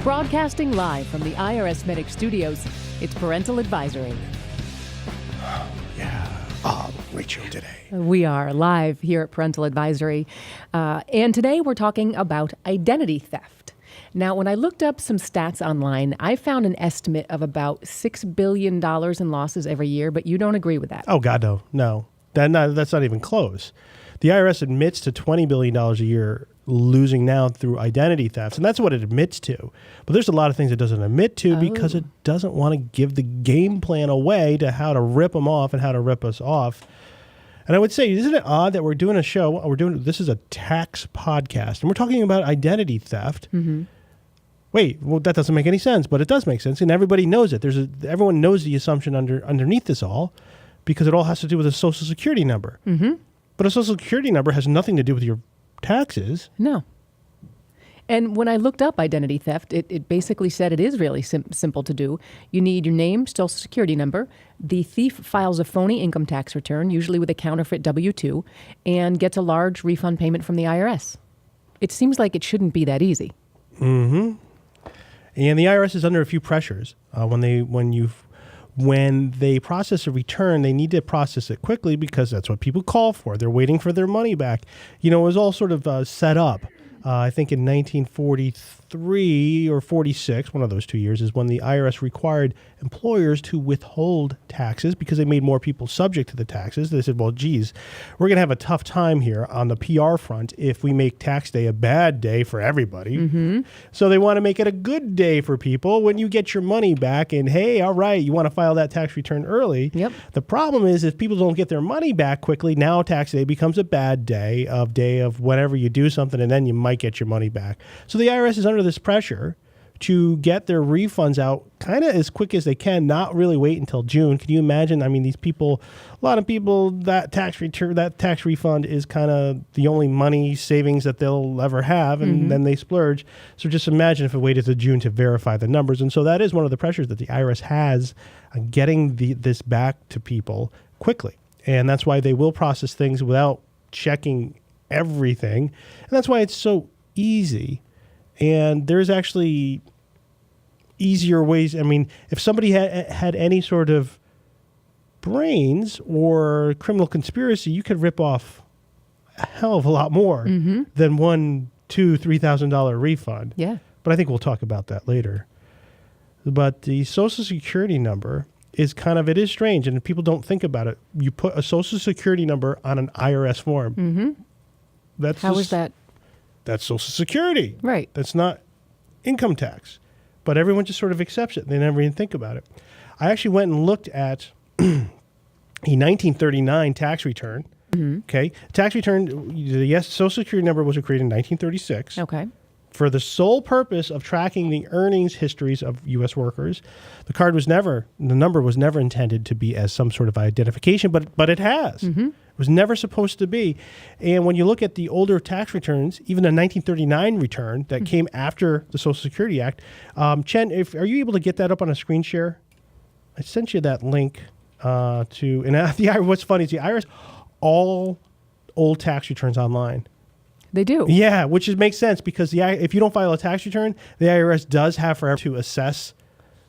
Broadcasting live from the IRSMedic studios, it's Parental Advisory. Rachel today. We are live here at Parental Advisory, and today we're talking about identity theft. Now, when I looked up some stats online, I found an estimate of about $6 billion in losses every year, but you don't agree with that. Oh, God, no. That's not even close. The IRS admits to $20 billion a year losing now through identity thefts, and that's what it admits to. But there's a lot of things it doesn't admit to because it doesn't want to give the game plan away to how to rip them off and how to rip us off. And I would say, isn't it odd that we're doing a show, this is a tax podcast, and we're talking about identity theft. Mm-hmm. Wait, well, that doesn't make any sense, but it does make sense, and everybody knows it. Everyone knows the assumption underneath this all, because it all has to do with a Social Security number. Mm-hmm. But a Social Security number has nothing to do with your taxes. No. And when I looked up identity theft, it basically said it is really simple to do. You need your name, Social Security number. The thief files a phony income tax return, usually with a counterfeit W-2, and gets a large refund payment from the IRS. It seems like it shouldn't be that easy. Mm-hmm. And the IRS is under a few pressures. When they process a return, they need to process it quickly because that's what people call for. They're waiting for their money back. You know, it was all sort of set up. I think in 1943 or 46, one of those 2 years, is when the IRS required employers to withhold taxes because they made more people subject to the taxes. They said, well, geez, we're going to have a tough time here on the PR front if we make tax day a bad day for everybody. Mm-hmm. So they want to make it a good day for people when you get your money back. And hey, all right, you want to file that tax return early. Yep. The problem is if people don't get their money back quickly, now tax day becomes a bad day of whenever you do something, and then you might get your money back. So the IRS is under this pressure to get their refunds out kind of as quick as they can, not really wait until June. Can you imagine? I mean, a lot of people, that tax refund is kind of the only money savings that they'll ever have, and then they splurge. So just imagine if it waited to June to verify the numbers. And so that is one of the pressures that the IRS has on getting this back to people quickly. And that's why they will process things without checking everything. And that's why it's so easy. And there's actually easier ways. I mean, if somebody had any sort of brains or criminal conspiracy, you could rip off a hell of a lot more than $1,000, $2,000, $3,000 refund. Yeah. But I think we'll talk about that later. But the Social Security number is it is strange, and people don't think about it. You put a Social Security number on an IRS form. Mm-hmm. How is that? That's Social Security. Right. That's not income tax. But everyone just sort of accepts it. They never even think about it. I actually went and looked at a 1939 tax return. Mm-hmm. Okay. Tax return, Social Security number was created in 1936. Okay. For the sole purpose of tracking the earnings histories of U.S. workers. The number was never intended to be as some sort of identification, but it has. Mm-hmm. It was never supposed to be. And when you look at the older tax returns, even a 1939 return that came after the Social Security Act, Chen, are you able to get that up on a screen share? I sent you that link what's funny is the IRS, all old tax returns online. They do. Yeah, which makes sense because if you don't file a tax return, the IRS does have forever to assess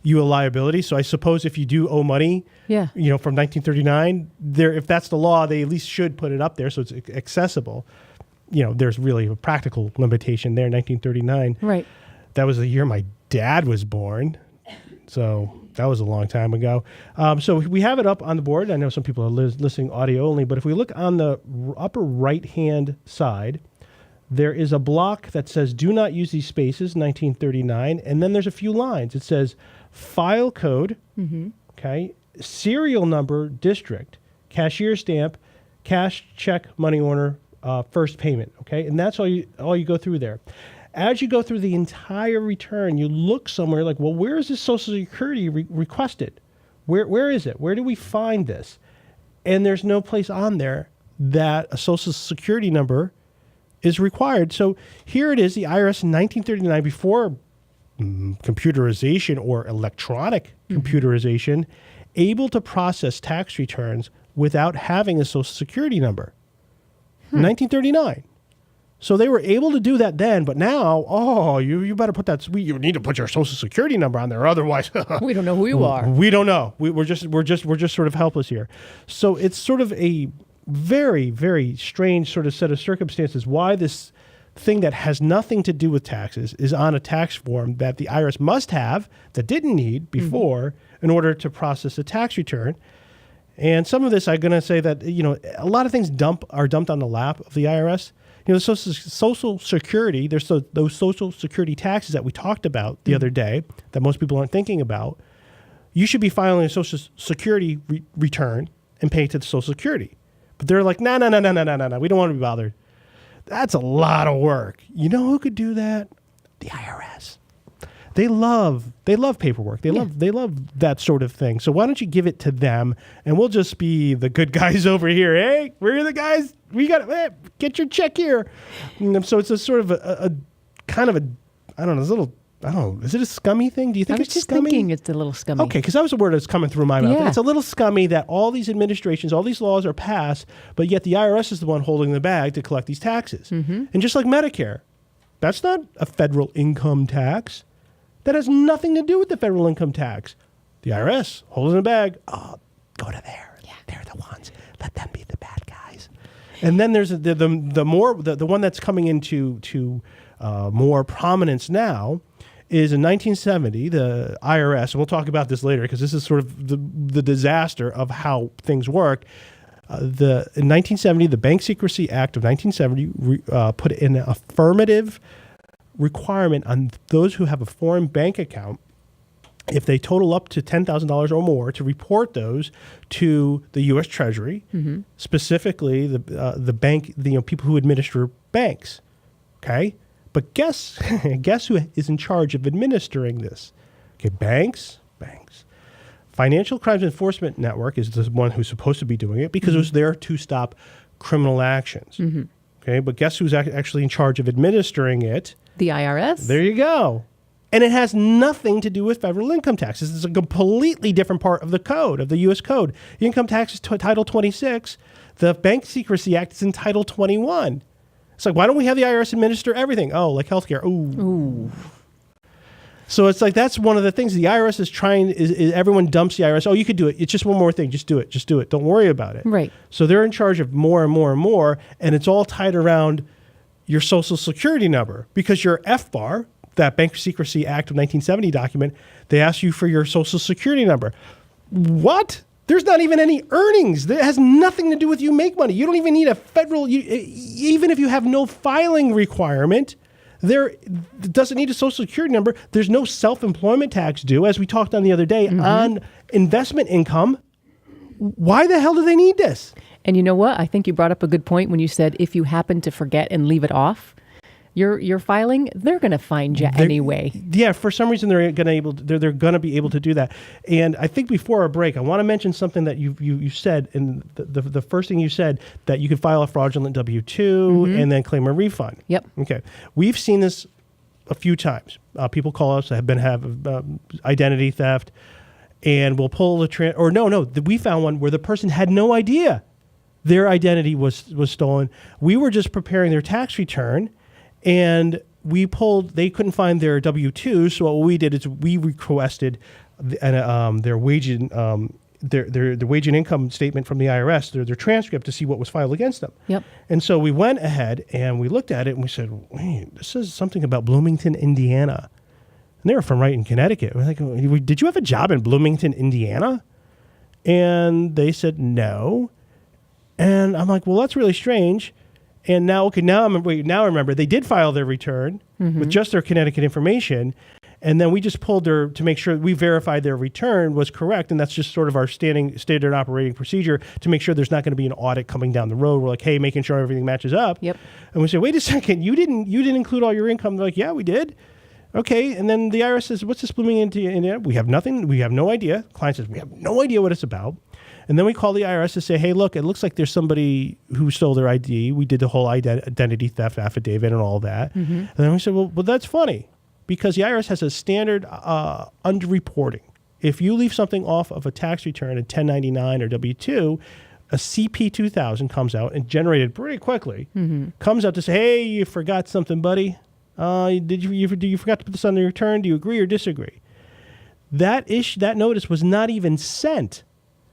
you a liability. So I suppose if you do owe money, from 1939, if that's the law, they at least should put it up there so it's accessible. There's really a practical limitation there. 1939, right? That was the year my dad was born, so that was a long time ago. So we have it up on the board. I know some people are listening audio only, but if we look on the upper right-hand side, there is a block that says, do not use these spaces, 1939. And then there's a few lines. It says, file code, okay, serial number, district, cashier stamp, cash, check, money order, first payment, okay? And that's all you go through there. As you go through the entire return, you look somewhere like, well, where is this Social Security requested? Where is it? Where do we find this? And there's no place on there that a Social Security number is required. So here it is, the IRS in 1939, before computerization or electronic computerization, able to process tax returns without having a Social Security number. 1939. So they were able to do that then, but now, you better put that. You need to put your social security number on there, otherwise We don't know who you are. We don't know. We're just sort of helpless here. So it's sort of a very, very strange sort of set of circumstances why this thing that has nothing to do with taxes is on a tax form that the IRS must have that didn't need before in order to process a tax return. And some of this, I'm going to say that a lot of things are dumped on the lap of the IRS. Social Security, there's those Social Security taxes that we talked about the other day that most people aren't thinking about. You should be filing a Social Security return and pay to the Social Security. But they're like, no, we don't want to be bothered. That's a lot of work. You know who could do that? The IRS. They love paperwork. They love that sort of thing. So why don't you give it to them, and we'll just be the good guys over here. Hey, we're the guys. We got to get your check here. And so it's a sort of a kind of a, I don't know. Is it a scummy thing? Do you think it's scummy? I was just thinking it's a little scummy. Okay, because that was a word that's coming through my mouth. Yeah. It's a little scummy that all these administrations, all these laws are passed, but yet the IRS is the one holding the bag to collect these taxes. And just like Medicare, that's not a federal income tax. That has nothing to do with the federal income tax. The IRS holding the bag. Oh, go to there. Yeah. They're the ones. Let them be the bad guys. And then there's the one that's coming into more prominence now is in 1970, the IRS, and we'll talk about this later because this is sort of the disaster of how things work. In 1970, the Bank Secrecy Act of 1970 put in an affirmative requirement on those who have a foreign bank account, if they total up to $10,000 or more, to report those to the U.S. Treasury, specifically the bank, people who administer banks. Okay, but guess who is in charge of administering this? Okay, banks. Financial Crimes Enforcement Network is the one who's supposed to be doing it because it was there to stop criminal actions. Okay, but guess who's actually in charge of administering it? The IRS. There you go. And it has nothing to do with federal income taxes. It's a completely different part of the code, of the U.S. Code. The income tax is Title 26. The Bank Secrecy Act is in Title 21. It's like, why don't we have the IRS administer everything? Oh, like healthcare. Ooh. So it's like that's one of the things the IRS is trying. Is everyone dumps the IRS? Oh, you could do it. It's just one more thing. Just do it. Don't worry about it. Right. So they're in charge of more and more and more, and it's all tied around your Social Security number because your FBAR, that Bank Secrecy Act of 1970 document, they ask you for your Social Security number. What? There's not even any earnings. That has nothing to do with you make money. You don't even need a federal, even if you have no filing requirement, there doesn't need a Social Security number. There's no self-employment tax due, as we talked on the other day, on investment income. Why the hell do they need this? And you know what? I think you brought up a good point when you said if you happen to forget and leave it off, your filing, they're going to find you anyway. Yeah, for some reason they're going to be able to do that. And I think before our break, I want to mention something that you said, and the first thing you said, that you could file a fraudulent W-2 and then claim a refund. Yep. Okay. We've seen this a few times. People call us that have identity theft, and we'll pull the we found one where the person had no idea their identity was stolen. We were just preparing their tax return, and they couldn't find their W-2, so what we did is we requested their wage and their wage and income statement from the IRS, their transcript, to see what was filed against them. Yep. And so we went ahead and we looked at it and we said, wait, this is something about Bloomington, Indiana. And they were from right in Connecticut. We're like, did you have a job in Bloomington, Indiana? And they said no. And I'm like, well, that's really strange. And now I remember they did file their return with just their Connecticut information. And then we just pulled to make sure we verified their return was correct. And that's just sort of our standard operating procedure to make sure there's not going to be an audit coming down the road. We're like, hey, making sure everything matches up. Yep. And we say, wait a second, you didn't include all your income. They're like, yeah, we did. Okay. And then the IRS says, what's this Bloomington, Indiana? We have nothing. We have no idea. Client says, we have no idea what it's about. And then we call the IRS to say, hey, look, it looks like there's somebody who stole their ID. We did the whole identity theft affidavit and all that. And then we said, well, that's funny because the IRS has a standard underreporting. If you leave something off of a tax return, a 1099 or W-2, a CP 2000 comes out and generated pretty quickly, comes out to say, hey, you forgot something, buddy. Did you forgot to put this on the return? Do you agree or disagree? That notice was not even sent.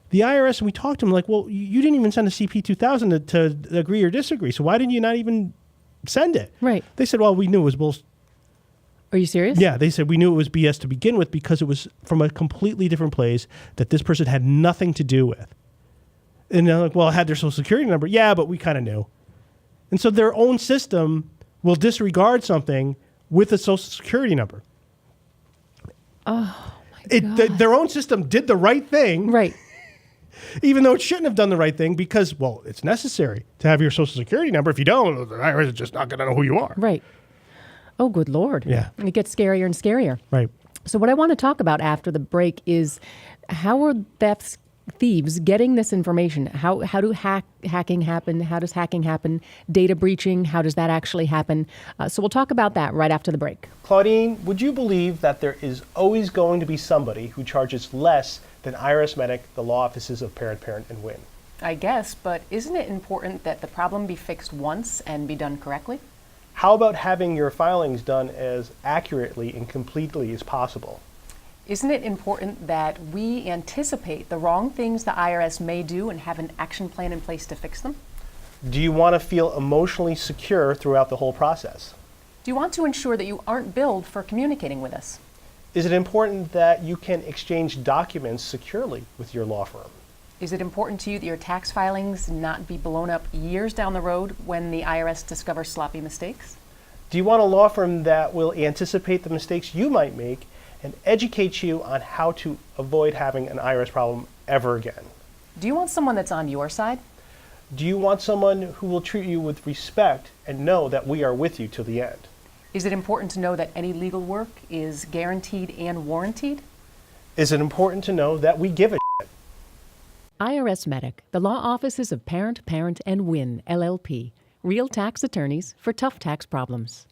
The IRS, and we talked to them like, well, you didn't even send a CP 2000 to agree or disagree. So why didn't you not even send it? Right. They said, well, we knew it was bullshit. Are you serious? Yeah, they said we knew it was BS to begin with because it was from a completely different place that this person had nothing to do with. And they're like, well, it had their social security number. Yeah, but we kind of knew. And so their own system will disregard something with a social security number. Oh, my God. Their own system did the right thing. Right. Even though it shouldn't have done the right thing because, well, it's necessary to have your social security number. If you don't, the IRS is just not going to know who you are. Right. Oh, good Lord. Yeah. And it gets scarier and scarier. Right. So what I want to talk about after the break is how are thieves getting this information? How do hacking happen? How does hacking happen? Data breaching, how does that actually happen? So we'll talk about that right after the break. Claudine, would you believe that there is always going to be somebody who charges less than IRSMedic, the law offices of Parent, and Wynn? I guess, but isn't it important that the problem be fixed once and be done correctly? How about having your filings done as accurately and completely as possible? Isn't it important that we anticipate the wrong things the IRS may do and have an action plan in place to fix them? Do you want to feel emotionally secure throughout the whole process? Do you want to ensure that you aren't billed for communicating with us? Is it important that you can exchange documents securely with your law firm? Is it important to you that your tax filings not be blown up years down the road when the IRS discovers sloppy mistakes? Do you want a law firm that will anticipate the mistakes you might make and educate you on how to avoid having an IRS problem ever again? Do you want someone that's on your side? Do you want someone who will treat you with respect and know that we are with you till the end? Is it important to know that any legal work is guaranteed and warranted? Is it important to know that we give a shit? IRSMedic, the law offices of Parent, and Wynn, LLP. Real tax attorneys for tough tax problems.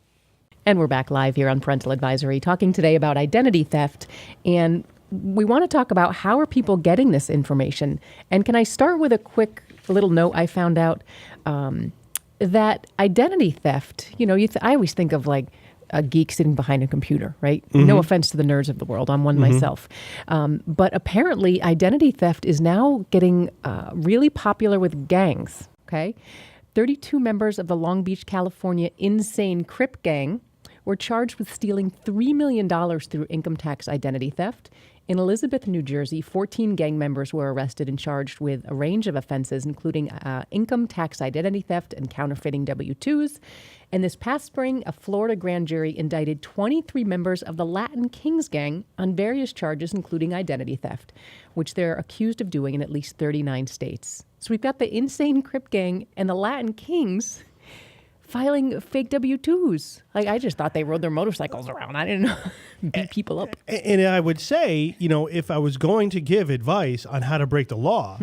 And we're back live here on Parental Advisory, talking today about identity theft. And we want to talk about how are people getting this information. And can I start with a quick little note I found out that identity theft, I always think of like a geek sitting behind a computer, right? Mm-hmm. No offense to the nerds of the world. I'm one myself. But apparently identity theft is now getting really popular with gangs, okay? 32 members of the Long Beach, California Insane Crip Gang were charged with stealing $3 million through income tax identity theft. In Elizabeth, New Jersey, 14 gang members were arrested and charged with a range of offenses, including income tax identity theft and counterfeiting W-2s. And this past spring, a Florida grand jury indicted 23 members of the Latin Kings gang on various charges, including identity theft, which they're accused of doing in at least 39 states. So we've got the Insane Crip Gang and the Latin Kings filing fake W-2s. Like, I just thought they rode their motorcycles around. I didn't know. Beat people up. And I would say, if I was going to give advice on how to break the law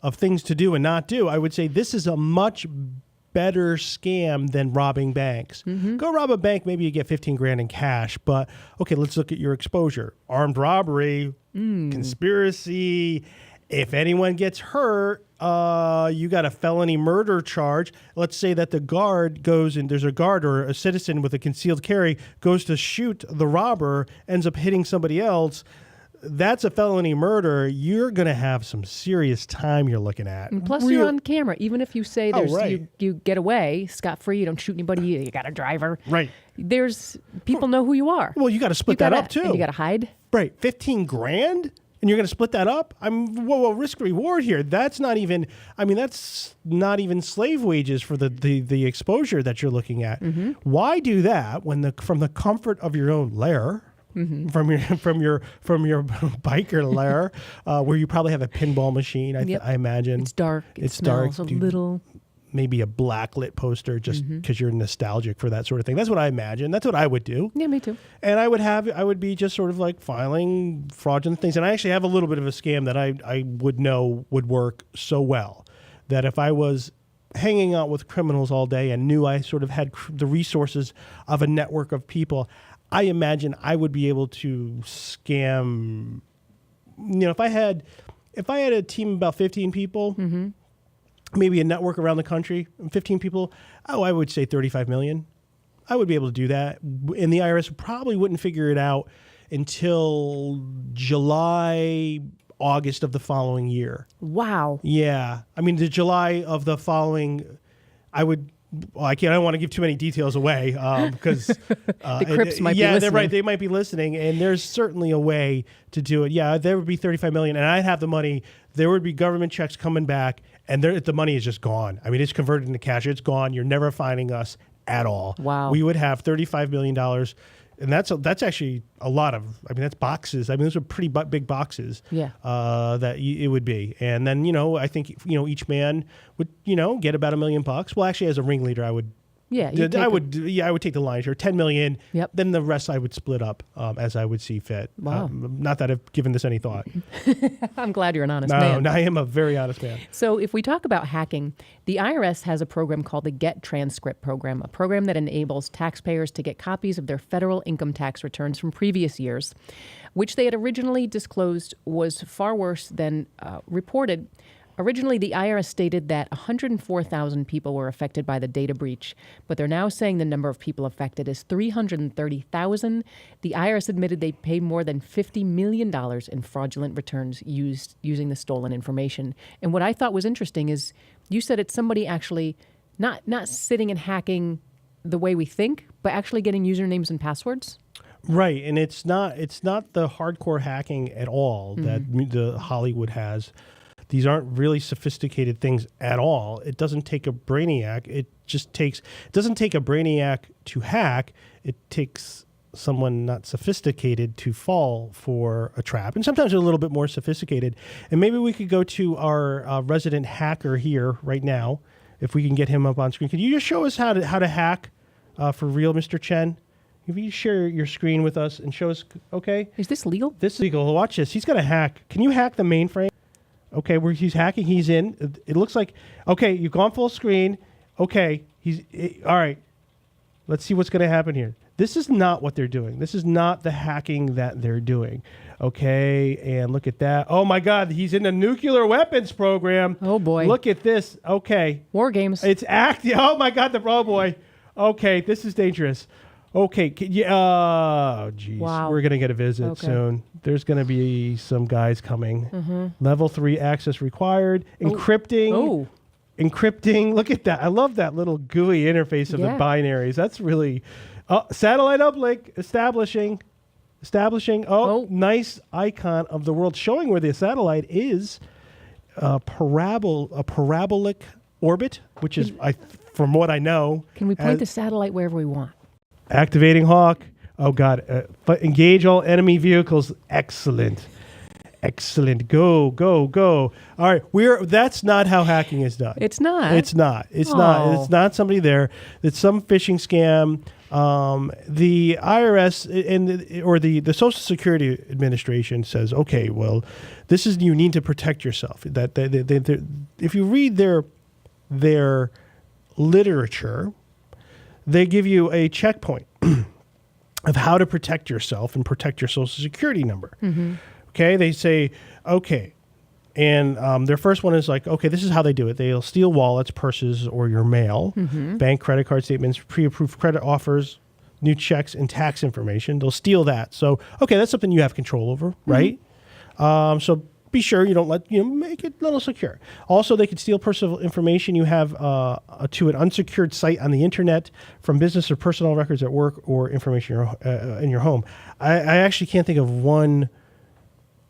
of things to do and not do, I would say this is a much better scam than robbing banks. Go rob a bank, maybe you get 15 grand in cash, but okay, let's look at your exposure. Armed robbery, conspiracy. If anyone gets hurt, you got a felony murder charge. Let's say that the guard goes and there's a guard or a citizen with a concealed carry goes to shoot the robber, ends up hitting somebody else. That's a felony murder. You're going to have some serious time you're looking at. And plus, you're on camera. Even if you say you get away scot-free, you don't shoot anybody, you got a driver. Right. People know who you are. Well, you got to split that up, too. And you got to hide. Right. 15 grand? And you're going to split that up? Risk reward here. That's not even slave wages for the exposure that you're looking at. Why do that when from the comfort of your own lair, from your biker lair, where you probably have a pinball machine, I imagine. It's dark. It smells a little. Maybe a blacklit poster just because you're nostalgic for that sort of thing. That's what I imagine. That's what I would do. Yeah, me too. And I would be just sort of like filing fraudulent things. And I actually have a little bit of a scam that I would know would work so well that if I was hanging out with criminals all day and knew I sort of had the resources of a network of people, I imagine I would be able to scam. If I had a team of about 15 people, maybe a network around the country, 15 people, I would say 35 million. I would be able to do that. And the IRS probably wouldn't figure it out until July, August of the following year. Wow. Yeah. I mean, the July of the following, I don't want to give too many details away because the Crips might be listening. Yeah, they're right. They might be listening, and there's certainly a way to do it. Yeah, there would be 35 million, and I'd have the money. There would be government checks coming back, and the money is just gone. I mean, it's converted into cash. It's gone. You're never finding us at all. Wow. We would have $35 million. And that's actually a lot of, I mean, that's boxes. I mean, those are pretty big boxes. Yeah. It would be. And then, I think, each man would, get about $1 million. Well, actually, as a ringleader, I would. Yeah. I would take the lion's share, 10 million. Yep. Then the rest I would split up as I would see fit. Wow. Not that I've given this any thought. I'm glad you're an honest man. No, I am a very honest man. So if we talk about hacking, the IRS has a program called the Get Transcript program, a program that enables taxpayers to get copies of their federal income tax returns from previous years, which they had originally disclosed was far worse than reported. Originally, the IRS stated that 104,000 people were affected by the data breach, but they're now saying the number of people affected is 330,000. The IRS admitted they paid more than $50 million in fraudulent returns using the stolen information. And what I thought was interesting is you said it's somebody actually not sitting and hacking the way we think, but actually getting usernames and passwords. Right, and it's not the hardcore hacking at all that the Hollywood has. These aren't really sophisticated things at all. It doesn't take a brainiac. It doesn't take a brainiac to hack. It takes someone not sophisticated to fall for a trap. And sometimes they're a little bit more sophisticated. And maybe we could go to our resident hacker here right now, if we can get him up on screen. Could you just show us how to hack for real, Mr. Chen? If you share your screen with us and show us, okay? Is this legal? This is legal. Watch this. He's going to hack. Can you hack the mainframe? Okay, where he's hacking, he's in. It looks like, okay, you've gone full screen. Okay, all right. Let's see what's going to happen here. This is not what they're doing. This is not the hacking that they're doing. Okay, and look at that. Oh, my God, he's in the nuclear weapons program. Oh, boy. Look at this. Okay. War games. It's active. Oh, my God, oh, boy. Okay, this is dangerous. Okay, oh, geez. Wow. We're going to get a visit soon. There's going to be some guys coming. Level 3 access required. Encrypting. Encrypting. Look at that. I love that little GUI interface of the binaries. That's really... satellite uplink. Establishing. Nice icon of the world showing where the satellite is. A parabolic orbit, which is, from what I know... Can we point the satellite wherever we want? Activating Hawk. Oh, God. Engage all enemy vehicles. Excellent. Go. All right. That's not how hacking is done. It's not. It's not. It's not somebody there. It's some phishing scam. The IRS or the Social Security Administration says, okay, well, you need to protect yourself. That if you read their literature, they give you a checkpoint of how to protect yourself and protect your Social Security number. Okay, they say, okay, and their first one is like, okay, this is how they do it. They'll steal wallets, purses, or your mail, bank credit card statements, pre-approved credit offers, new checks, and tax information. They'll steal that. So, okay, that's something you have control over, right? So be sure you don't make it a little secure. Also, they could steal personal information you have to an unsecured site on the internet, from business or personal records at work, or information in your home. I actually can't think of one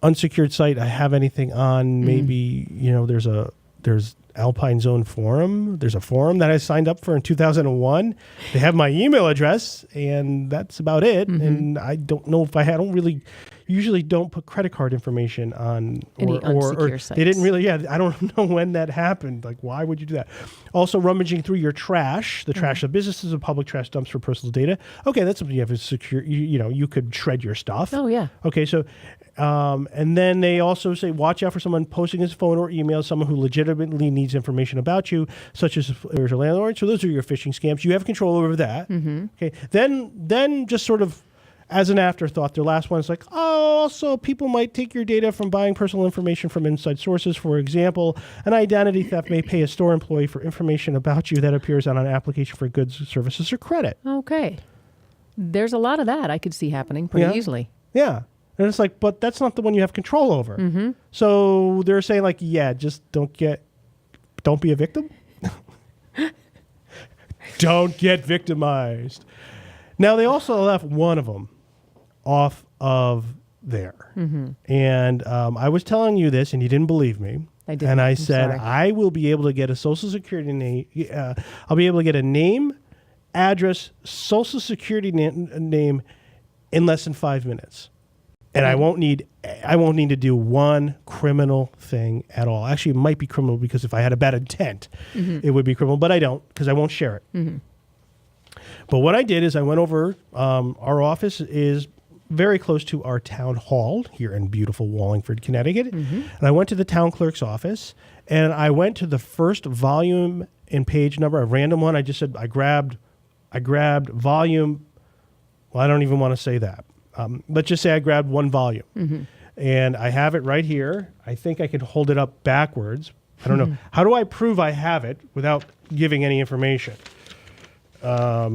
unsecured site I have anything on. Maybe there's Alpine Zone Forum. There's a forum that I signed up for in 2001. They have my email address, and that's about it. And I don't know if I don't really. Usually don't put credit card information on any unsecure sites. They didn't really. I don't know when that happened. Like, why would you do that? Also, rummaging through your trash, the trash of businesses and public trash dumps for personal data. Okay, that's something you have to secure. You could shred your stuff. Oh yeah. Okay, so and then they also say, watch out for someone posting his phone or email, someone who legitimately needs information about you, such as there's a landlord. So those are your phishing scams. You have control over that. Okay, then just sort of as an afterthought, their last one is like, oh, also people might take your data from buying personal information from inside sources. For example, an identity theft may pay a store employee for information about you that appears on an application for goods, services, or credit. Okay. There's a lot of that I could see happening pretty easily. Yeah. And it's like, but that's not the one you have control over. Mm-hmm. So they're saying like, yeah, just don't be a victim. Don't get victimized. Now, they also left one of them off of there. Mm-hmm. And I was telling you this, and you didn't believe me. I didn't. And I I'm said, sorry. I will be able to get a Social Security name. I'll be able to get a name, address, Social Security name in less than 5 minutes. And I won't need to do one criminal thing at all. Actually, it might be criminal because if I had a bad intent, it would be criminal. But I don't, because I won't share it. Mm-hmm. But what I did is I went over. Our office is very close to our town hall here in beautiful Wallingford, Connecticut. Mm-hmm. And I went to the town clerk's office, and I went to the first volume and page number, a random one. I just said I grabbed volume. Well, I don't even want to say that. Let's just say I grabbed one volume. Mm-hmm. And I have it right here. I think I could hold it up backwards. I don't know. How do I prove I have it without giving any information? Our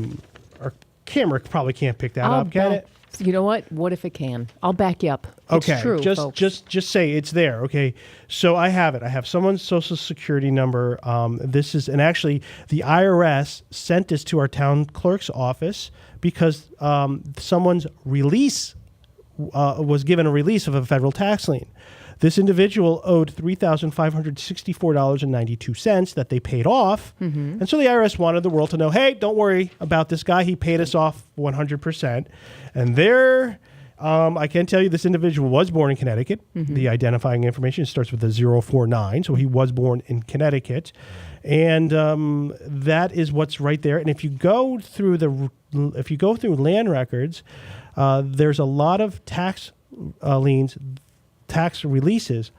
camera probably can't pick that up, can it? You know what? What if it can? I'll back you up. Okay, it's true, folks. just say it's there. Okay, so I have it. I have someone's Social Security number. This is, and actually, the IRS sent this to our town clerk's office because someone's release was given a release of a federal tax lien. This individual owed $3,564.92 that they paid off. Mm-hmm. And so the IRS wanted the world to know, hey, don't worry about this guy. He paid us off 100%. And there, I can tell you this individual was born in Connecticut. Mm-hmm. The identifying information starts with a 049. So he was born in Connecticut. And that is what's right there. And if you go through land records, there's a lot of tax liens, tax releases,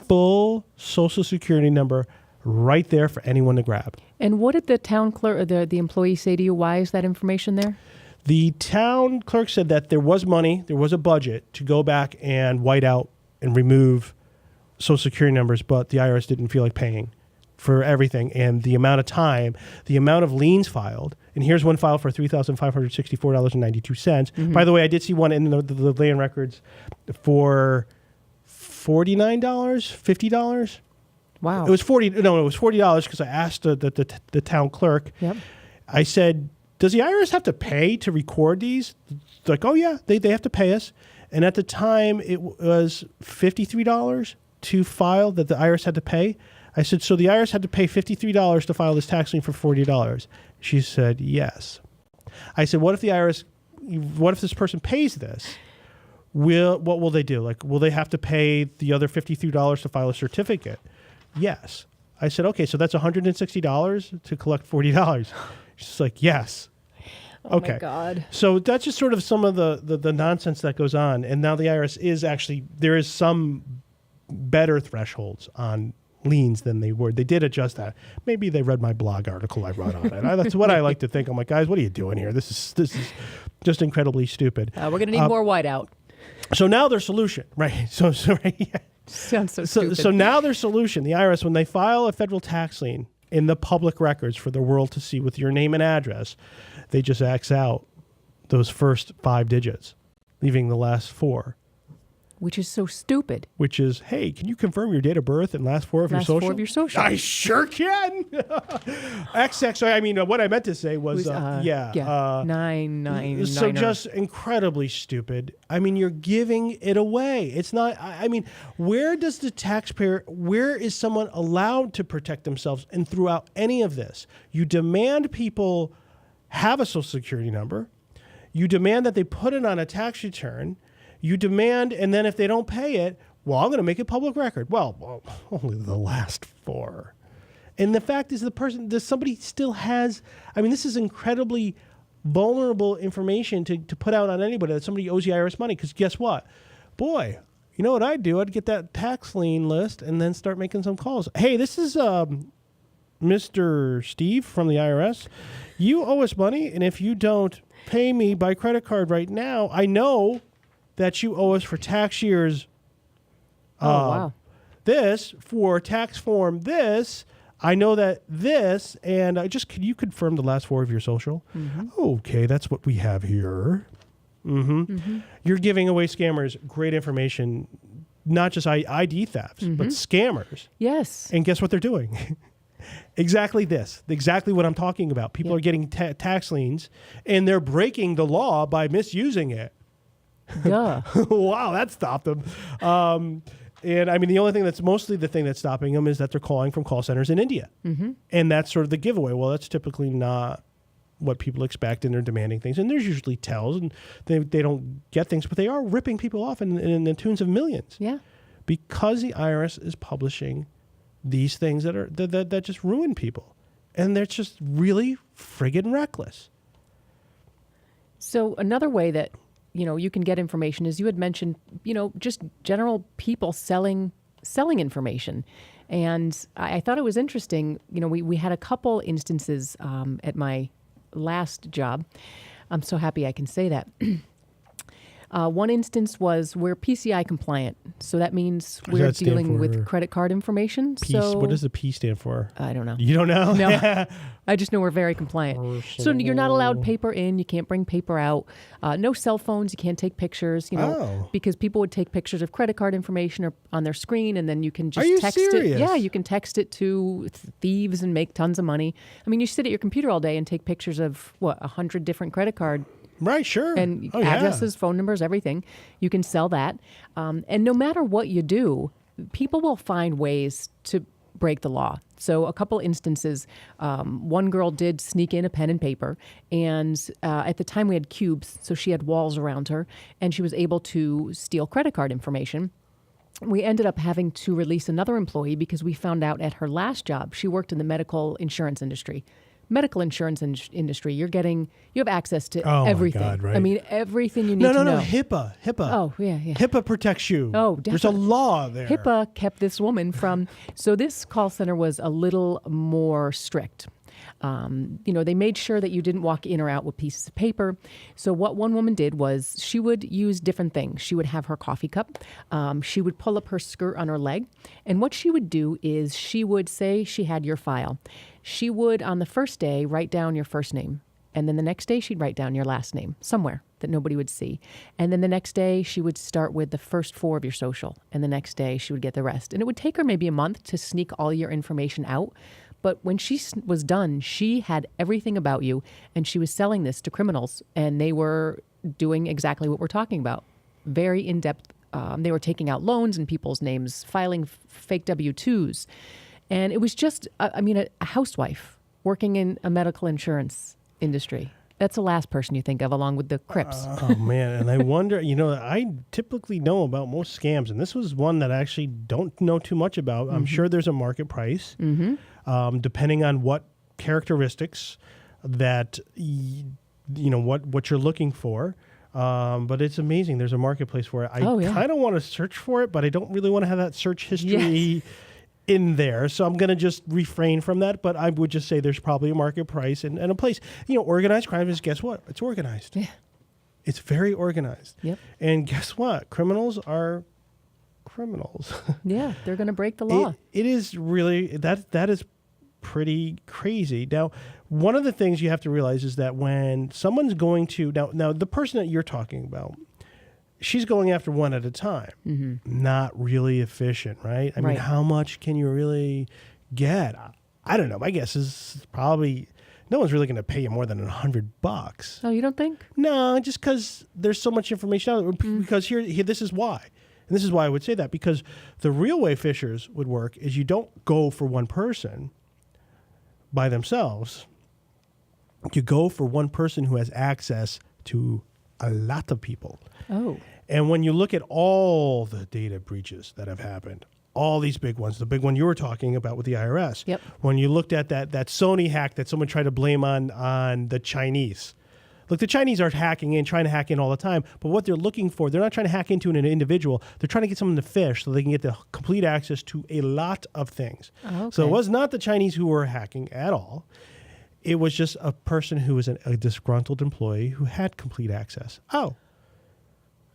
full Social Security number right there for anyone to grab. And what did the town clerk, or the employee say to you? Why is that information there? The town clerk said that there was money, there was a budget to go back and white out and remove Social Security numbers, but the IRS didn't feel like paying for everything. And the amount of time, the amount of liens filed, and here's one file for $3,564.92. Mm-hmm. By the way, I did see one in the land records for $49, $50. Wow. It was $40 because I asked the town clerk. Yep. I said, does the IRS have to pay to record these? It's like, oh yeah, they have to pay us. And at the time it was $53 to file that the IRS had to pay. I said, so the IRS had to pay $53 to file this tax lien for $40. She said, yes. I said, what if this person pays this? What will they do? Like, will they have to pay the other $53 to file a certificate? Yes. I said, okay, so that's $160 to collect $40. She's like, yes. Oh okay. my God. So that's just sort of some of the nonsense that goes on. And now the IRS is actually, there is some better thresholds on liens than they were. They did adjust that. Maybe they read my blog article I wrote on it. That's what I like to think. I'm like, guys, what are you doing here? This is just incredibly stupid. We're going to need more whiteout. So now their solution, right? So yeah. Sounds so stupid. So now their solution, the IRS, when they file a federal tax lien in the public records for the world to see with your name and address, they just X out those first 5 digits, leaving the last 4. Which is so stupid. Which is, hey, can you confirm your date of birth and last 4 of your social? Last 4 of your social. I sure can. XX. I mean, what I meant to say was, 999. So just incredibly stupid. I mean, you're giving it away. It's not. I mean, where does the taxpayer? Where is someone allowed to protect themselves? And throughout any of this, you demand people have a Social Security number. You demand that they put it on a tax return. You demand, and then if they don't pay it, well, I'm going to make it public record. Well, only the last 4. And the fact is somebody still has, I mean, this is incredibly vulnerable information to put out on anybody that somebody owes the IRS money. Because guess what? Boy, you know what I'd do? I'd get that tax lien list and then start making some calls. Hey, this is Mr. Steve from the IRS, you owe us money, and if you don't pay me by credit card right now, I know that you owe us for tax years Wow. this, for tax form this. I know that this, and can you confirm the last 4 of your social? Okay, that's what we have here. You're giving away scammers great information, not just ID thefts, but scammers. Yes. And guess what they're doing? Exactly what I'm talking about. People are getting tax liens, and they're breaking the law by misusing it. Duh. Wow, that stopped them. And I mean, the only thing that's mostly the thing that's stopping them is that they're calling from call centers in India. And that's sort of the giveaway. Well, that's typically not what people expect, and they're demanding things. And there's usually tells, and they don't get things, but they are ripping people off in the tunes of millions. Yeah. Because the IRS is publishing these things that just ruin people. And they're just really friggin' reckless. So another way that, you can get information is you had mentioned, just general people selling information. And I thought it was interesting. We had a couple instances at my last job. I'm so happy I can say that. One instance was we're PCI compliant. So that means we're dealing with credit card information. So what does the P stand for? I don't know. You don't know? No. I just know we're very compliant. So you're not allowed paper in. You can't bring paper out. No cell phones. You can't take pictures, because people would take pictures of credit card information or on their screen, and then you can just text serious? it. Yeah, you can text it to thieves and make tons of money. I mean, you sit at your computer all day and take pictures of, 100 different credit card right, sure. and addresses, phone numbers, everything. You can sell that. And no matter what you do, people will find ways to break the law. So a couple instances, one girl did sneak in a pen and paper, and at the time we had cubes, so she had walls around her, and she was able to steal credit card information. We ended up having to release another employee because we found out at her last job, she worked in the medical insurance industry. Medical insurance industry, you have access to everything. My God, right. I mean, everything you need to know. No, HIPAA. Oh, yeah. HIPAA protects you. Oh, definitely. There's a law there. HIPAA kept this woman from, so this call center was a little more strict. They made sure that you didn't walk in or out with pieces of paper. So what one woman did was she would use different things. She would have her coffee cup. She would pull up her skirt on her leg. And what she would do is she would say she had your file. She would, on the first day, write down your first name. And then the next day, she'd write down your last name somewhere that nobody would see. And then the next day, she would start with the first 4 of your social. And the next day, she would get the rest. And it would take her maybe a month to sneak all your information out. But when she was done, she had everything about you, and she was selling this to criminals, and they were doing exactly what we're talking about. Very in-depth. They were taking out loans in people's names, filing fake W-2s. And it was just, a housewife working in a medical insurance industry. That's the last person you think of, along with the Crips. Oh, man. And I wonder, I typically know about most scams, and this was one that I actually don't know too much about. I'm sure there's a market price, depending on what characteristics that, what you're looking for. But it's amazing. There's a marketplace for it. I kind of want to search for it, but I don't really want to have that search history in there. So I'm going to just refrain from that. But I would just say there's probably a market price and a place. Organized crime is, guess what? It's organized. Yeah. It's very organized. Yep. And guess what? Criminals are criminals. Yeah, they're going to break the law. It is really, that is pretty crazy. Now, one of the things you have to realize is that when someone's going to, now the person that you're talking about, she's going after one at a time. Not really efficient, right? I mean, how much can you really get? I don't know. My guess is probably no one's really going to pay you more than $100. Oh, you don't think? No, just because there's so much information out there. Because here, this is why. And this is why I would say that. Because the real way fishers would work is you don't go for one person by themselves. You go for one person who has access to a lot of people. Oh. And when you look at all the data breaches that have happened, all these big ones, the big one you were talking about with the IRS, when you looked at that Sony hack that someone tried to blame on the Chinese, Look, the Chinese are trying to hack in all the time, but what they're looking for, they're not trying to hack into an individual. They're trying to get someone to fish so they can get the complete access to a lot of things. Oh, okay. So it was not the Chinese who were hacking at all. It was just a person who was a disgruntled employee who had complete access. Oh.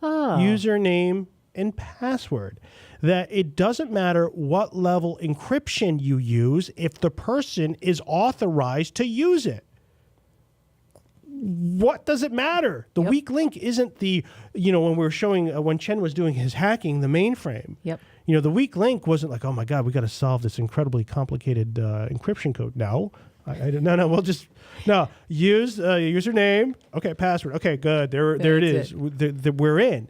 Username and password. That it doesn't matter what level encryption you use if the person is authorized to use it. What does it matter? The weak link isn't when we were showing, when Chen was doing his hacking, the mainframe. Yep. The weak link wasn't like, oh my God, we got to solve this incredibly complicated encryption code. No. We'll just use username. Okay, password. Okay, good. There it is. We're in.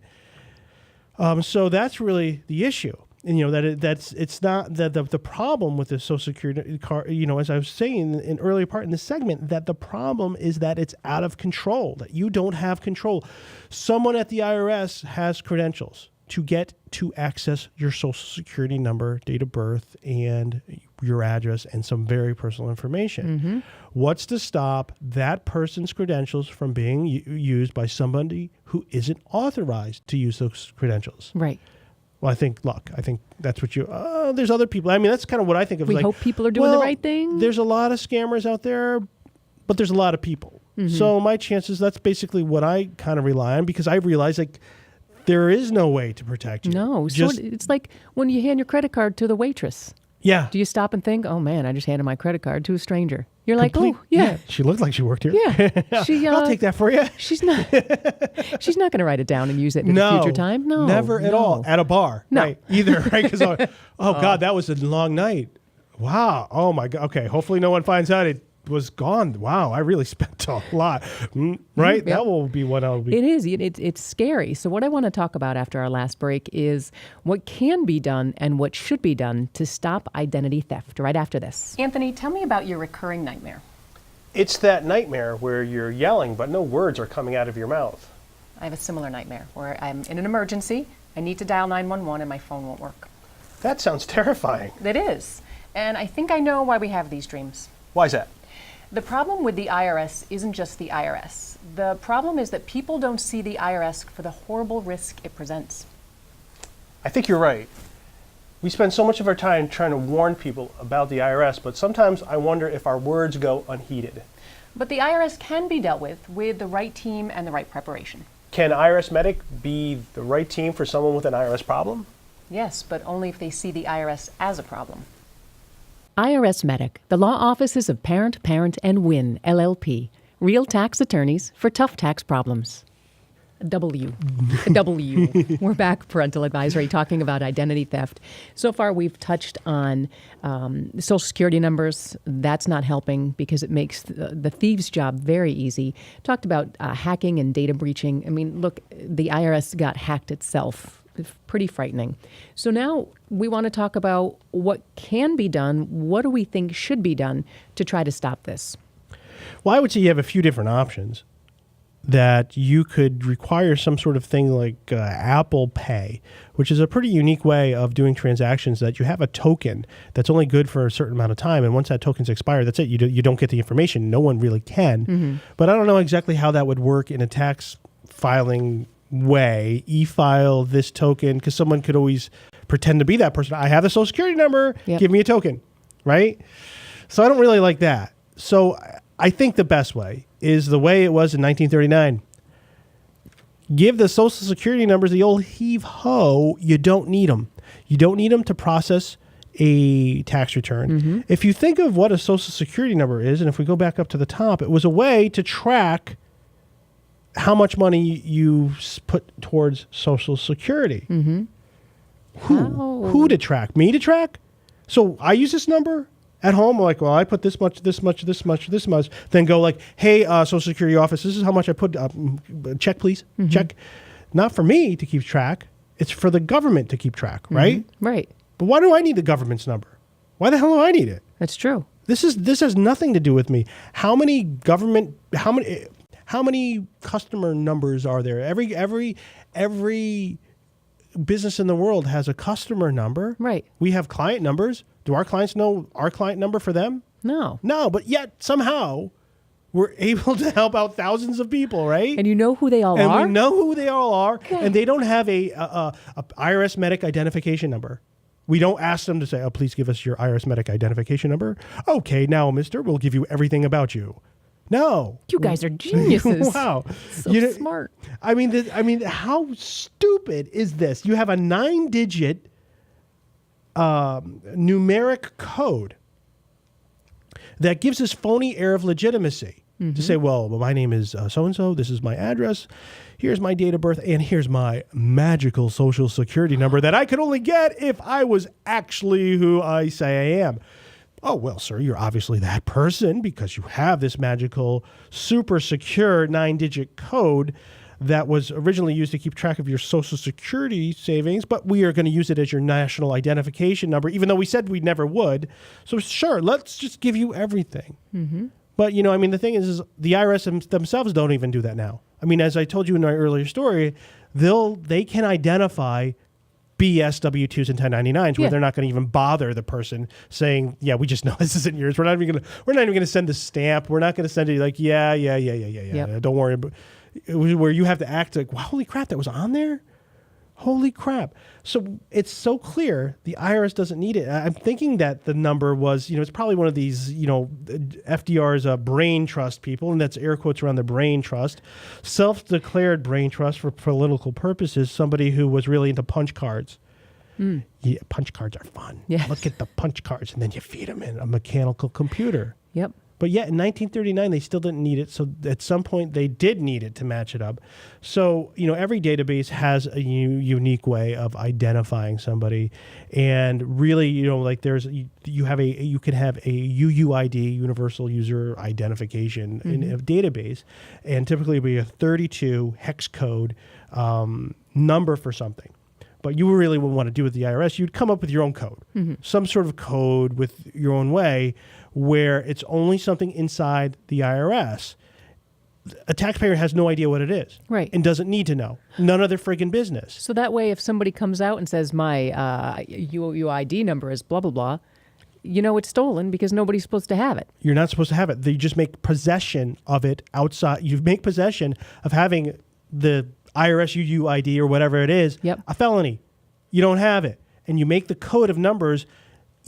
So that's really the issue. And it's not that the problem with the Social Security card. As I was saying in an earlier part in the segment, that the problem is that it's out of control. That you don't have control. Someone at the IRS has credentials to access your Social Security number, date of birth, and your address, and some very personal information. Mm-hmm. What's to stop that person's credentials from being used by somebody who isn't authorized to use those credentials? Right. Well, I think that's what there's other people. I mean, that's kind of what I think of. We hope people are doing the right thing. There's a lot of scammers out there, but there's a lot of people. Mm-hmm. So my chances, that's basically what I kind of rely on, because I realize there is no way to protect you. No. So it's like when you hand your credit card to the waitress. Yeah. Do you stop and think, oh man, I just handed my credit card to a stranger? You're like, Complete, oh yeah. She looked like she worked here. Yeah. I'll take that for you. She's not going to write it down and use it in a future time. No. Never at all. At a bar. No. Right. Either. Right. Because God, that was a long night. Wow. Oh my God. Okay. Hopefully no one finds out it was gone. Wow. I really spent a lot. Right. Yep. That will be what I'll be. It is. It's scary. So what I want to talk about after our last break is what can be done and what should be done to stop identity theft right after this. Anthony, tell me about your recurring nightmare. It's that nightmare where you're yelling, but no words are coming out of your mouth. I have a similar nightmare where I'm in an emergency. I need to dial 911 and my phone won't work. That sounds terrifying. It is. And I think I know why we have these dreams. Why is that? The problem with the IRS isn't just the IRS. The problem is that people don't see the IRS for the horrible risk it presents. I think you're right. We spend so much of our time trying to warn people about the IRS, but sometimes I wonder if our words go unheeded. But the IRS can be dealt with the right team and the right preparation. Can IRSMedic be the right team for someone with an IRS problem? Yes, but only if they see the IRS as a problem. IRSMedic, the law offices of Parent, and Wynn, LLP. Real tax attorneys for tough tax problems. W. We're back, Parental Advisory, talking about identity theft. So far, we've touched on Social Security numbers. That's not helping because it makes the thieves' job very easy. Talked about hacking and data breaching. I mean, look, the IRS got hacked itself. It's pretty frightening. So now we want to talk about what can be done. What do we think should be done to try to stop this? Well, I would say you have a few different options. That you could require some sort of thing like Apple Pay, which is a pretty unique way of doing transactions, that you have a token that's only good for a certain amount of time. And once that token's expired, that's it. You don't get the information. No one really can. Mm-hmm. But I don't know exactly how that would work in a tax filing way. E-file this token, because someone could always pretend to be that person. I have the Social Security number. Yep. Give me a token. Right? So I don't really like that. So I think the best way is the way it was in 1939. Give the Social Security numbers the old heave-ho. You don't need them. You don't need them to process a tax return. Mm-hmm. If you think of what a Social Security number is, and if we go back up to the top, it was a way to track how much money you put towards Social Security. Mm-hmm. Who to track? Me to track? So I use this number at home. I'm like, well, I put this much, this much, this much, this much. Then go like, hey, Social Security office, this is how much I put. Check, please. Mm-hmm. Check. Not for me to keep track. It's for the government to keep track, right? Mm-hmm. Right. But why do I need the government's number? Why the hell do I need it? That's true. This has nothing to do with me. How many customer numbers are there? Every business in the world has a customer number. Right. We have client numbers. Do our clients know our client number for them? No. No, but yet somehow we're able to help out thousands of people, right? And you know who they all And are? we know who they all are, Okay. and they don't have a IRSMedic identification number. We don't ask them to say, "Oh, please give us your IRSMedic identification number." Okay, now, mister, we'll give you everything about you. No. You guys are geniuses. Wow. So smart. I mean, how stupid is this? You have a 9-digit numeric code that gives this phony air of legitimacy to say, well, my name is so-and-so, this is my address, here's my date of birth, and here's my magical social security number that I could only get if I was actually who I say I am. Oh, well, sir, you're obviously that person because you have this magical, super secure 9-digit code that was originally used to keep track of your social security savings, but we are going to use it as your national identification number, even though we said we never would. So sure, let's just give you everything. Mm-hmm. But, the thing is the IRS themselves don't even do that now. I mean, as I told you in my earlier story, they can identify BS W-2s and 1099s where they're not going to even bother the person saying, yeah, we just know this isn't yours. We're not even going to send the stamp. We're not going to send it like, yeah. Yep. Don't worry. It was where you have to act like, wow, holy crap, that was on there? Holy crap. So it's so clear the IRS doesn't need it. I'm thinking that the number was, it's probably one of these, FDR's brain trust people, and that's air quotes around the brain trust, self-declared brain trust for political purposes, somebody who was really into punch cards. Yeah, punch cards are fun. Yes. Look at the punch cards, and then you feed them in a mechanical computer. Yep. But yet in 1939, they still didn't need it. So at some point, they did need it to match it up. So, every database has a unique way of identifying somebody. And really, you can have a UUID, Universal User Identification, in a database. And typically it'll be a 32 hex code number for something. But you really would want to do with the IRS, you'd come up with your own code, some sort of code with your own way, where it's only something inside the IRS. A taxpayer has no idea what it is. Right. And doesn't need to know. None of their friggin' business. So that way, if somebody comes out and says, my UID number is blah, blah, blah, it's stolen because nobody's supposed to have it. You're not supposed to have it. They just make possession of it outside. You make possession of having the IRS UUID or whatever it is, a felony. You don't have it. And you make the code of numbers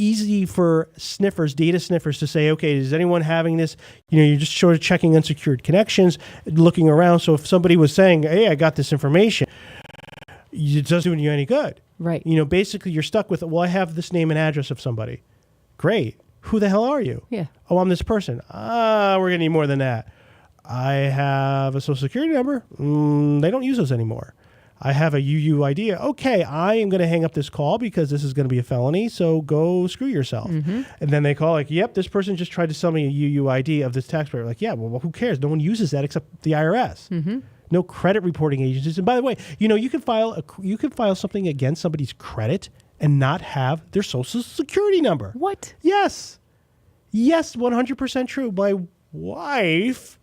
easy for data sniffers to say, okay, is anyone having this? You're just sort of checking unsecured connections, looking around. So if somebody was saying, hey, I got this information, it doesn't do you any good. Right. Basically you're stuck with, well, I have this name and address of somebody. Great. Who the hell are you? Yeah. Oh, I'm this person. We're going to need more than that. I have a social security number. They don't use those anymore. I have a UUID. Okay, I am going to hang up this call because this is going to be a felony, so go screw yourself. And then they call like, yep, this person just tried to sell me a UUID of this taxpayer. Like, yeah, well, who cares? No one uses that except the IRS. No credit reporting agencies. And by the way, you can file something against somebody's credit and not have their social security number. What? Yes. Yes, 100% true. My wife,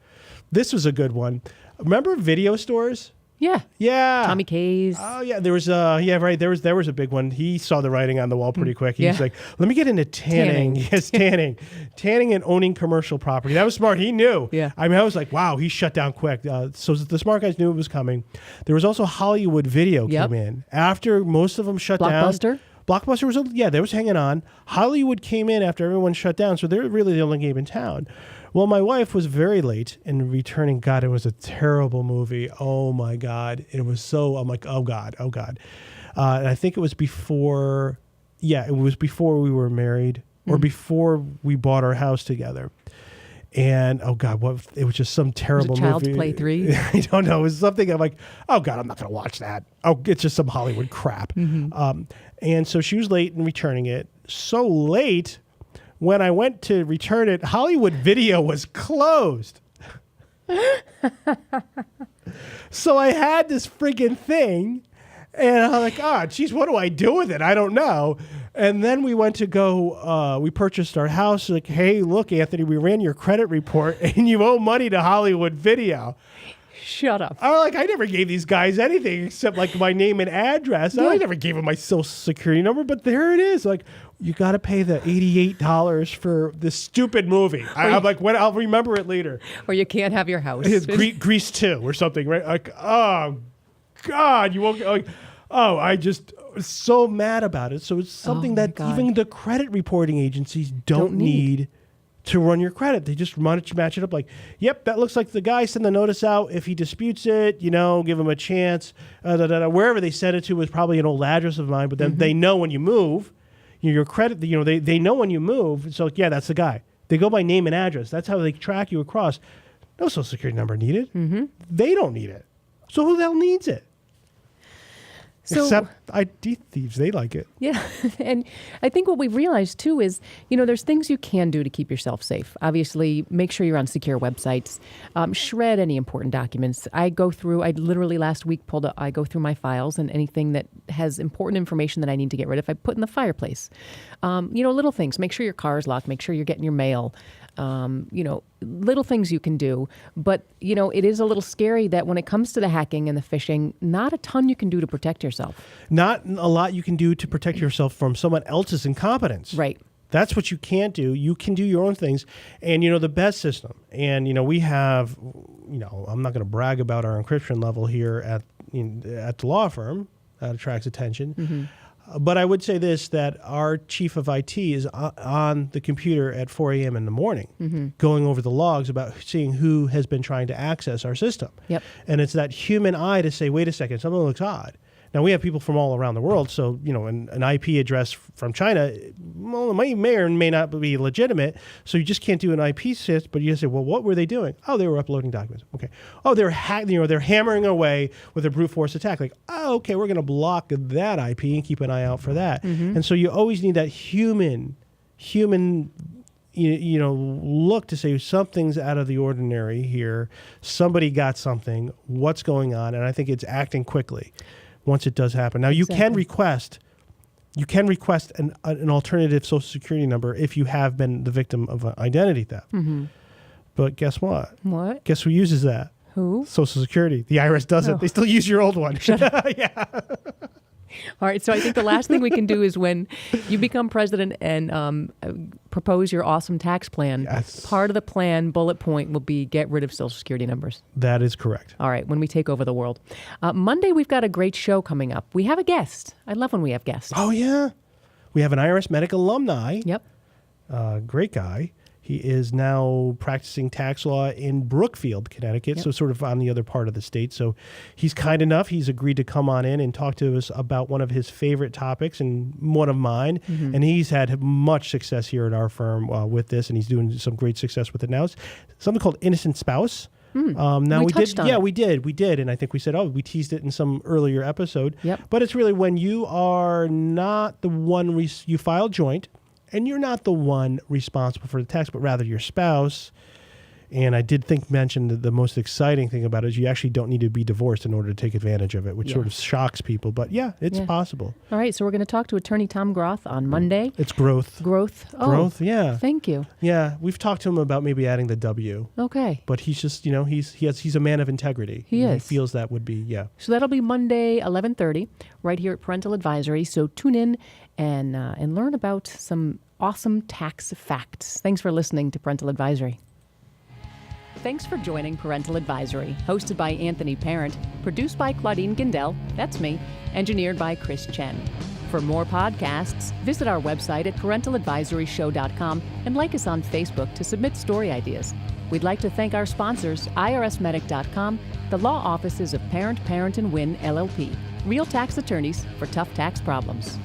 this was a good one. Remember video stores? Yeah. Yeah. Tommy K's. Oh yeah, there was right. There was a big one. He saw the writing on the wall pretty quick. He's like, let me get into tanning. Yes, tanning and owning commercial property. That was smart. He knew. Yeah. I mean, I was like, wow, he shut down quick. So the smart guys knew it was coming. There was also Hollywood Video came in after most of them shut down. Blockbuster. Blockbuster was they was hanging on. Hollywood came in after everyone shut down, so they're really the only game in town. Well, my wife was very late in returning. God, it was a terrible movie. Oh my God, it was so. I'm like, oh God. And I think it was before. Yeah, it was before we were married, or before we bought our house together. And oh God, it was just some terrible was it Child's movie. Play 3? I don't know. It was something I'm like, oh God, I'm not going to watch that. Oh, it's just some Hollywood crap. And so she was late in returning it. So late, when I went to return it, Hollywood Video was closed. So I had this friggin' thing, and I'm like, geez, what do I do with it? I don't know. And then we went to go, we purchased our house. Like, hey, look, Anthony, we ran your credit report, and you owe money to Hollywood Video. Shut up. I never gave these guys anything except like my name and address. Yeah. I never gave them my social security number, but there it is. Like, you got to pay the $88 for this stupid movie. I'm like, when I'll remember it later. Or you can't have your house. It's Grease 2 or something, right? Like, oh God, you won't. Like, oh, I just so mad about it. So it's something that even the credit reporting agencies don't need to run your credit. They just match it up like, yep, that looks like the guy. Send the notice out. If he disputes it, give him a chance. Wherever they sent it to was probably an old address of mine, but then they know when you move, your credit, they know when you move. So, yeah, that's the guy. They go by name and address. That's how they track you across. No social security number needed. They don't need it. So who the hell needs it? Except ID thieves, they like it. Yeah, and I think what we've realized too is, there's things you can do to keep yourself safe. Obviously, make sure you're on secure websites. Shred any important documents. I literally last week I go through my files, and anything that has important information that I need to get rid of, I put in the fireplace. Little things. Make sure your car is locked. Make sure you're getting your mail. Little things you can do. But, it is a little scary that when it comes to the hacking and the phishing, not a ton you can do to protect yourself. Not a lot you can do to protect yourself from someone else's incompetence. Right. That's what you can't do. You can do your own things. And, the best system. And, we have, I'm not going to brag about our encryption level here at the law firm. That attracts attention. But I would say this, that our chief of IT is on the computer at 4 a.m. in the morning, going over the logs about seeing who has been trying to access our system. Yep. And it's that human eye to say, wait a second, something looks odd. Now, we have people from all around the world, so, an IP address from China, well, it may or may not be legitimate, so you just can't do an IP sys, but you just say, well, what were they doing? Oh, they were uploading documents. Okay. Oh, they're hammering away with a brute force attack. Like, oh, okay, we're going to block that IP and keep an eye out for that. And so you always need that human look to say something's out of the ordinary here. Somebody got something. What's going on? And I think it's acting quickly once it does happen. Now, you can request an alternative social security number if you have been the victim of identity theft. But guess what? What? Guess who uses that? Who? Social Security. The IRS doesn't. Oh. They still use your old one. Yeah. All right, so I think the last thing we can do is when you become president and propose your awesome tax plan, part of the plan, bullet point, will be get rid of Social Security numbers. That is correct. All right, when we take over the world. Monday, we've got a great show coming up. We have a guest. I love when we have guests. Oh, yeah. We have an IRSMedic alumni. Yep. Great guy. He is now practicing tax law in Brookfield, Connecticut, so sort of on the other part of the state. So he's kind enough. He's agreed to come on in and talk to us about one of his favorite topics and one of mine. And he's had much success here at our firm with this, and he's doing some great success with it now. It's something called innocent spouse. Now we did, we did, and I think we said, we teased it in some earlier episode. Yep. But it's really when you are not the one you file joint, and you're not the one responsible for the tax, but rather your spouse. And I did mention that the most exciting thing about it is you actually don't need to be divorced in order to take advantage of it, which sort of shocks people. But it's possible. All right, so we're going to talk to Attorney Tom Groth on Monday. It's growth. Growth. Oh, growth, yeah. Thank you. Yeah, we've talked to him about maybe adding the W. Okay. But he's just, he's a man of integrity. He is. He feels that would be, So that'll be Monday, 11:30, right here at Parental Advisory. So tune in and learn about some awesome tax facts. Thanks for listening to Parental Advisory. Thanks for joining Parental Advisory, hosted by Anthony Parent, produced by Claudine Gindel, that's me, engineered by Chris Chen. For more podcasts, visit our website at parentaladvisoryshow.com and like us on Facebook to submit story ideas. We'd like to thank our sponsors, IRSMedic.com, the law offices of Parent, and Wynn, LLP, real tax attorneys for tough tax problems.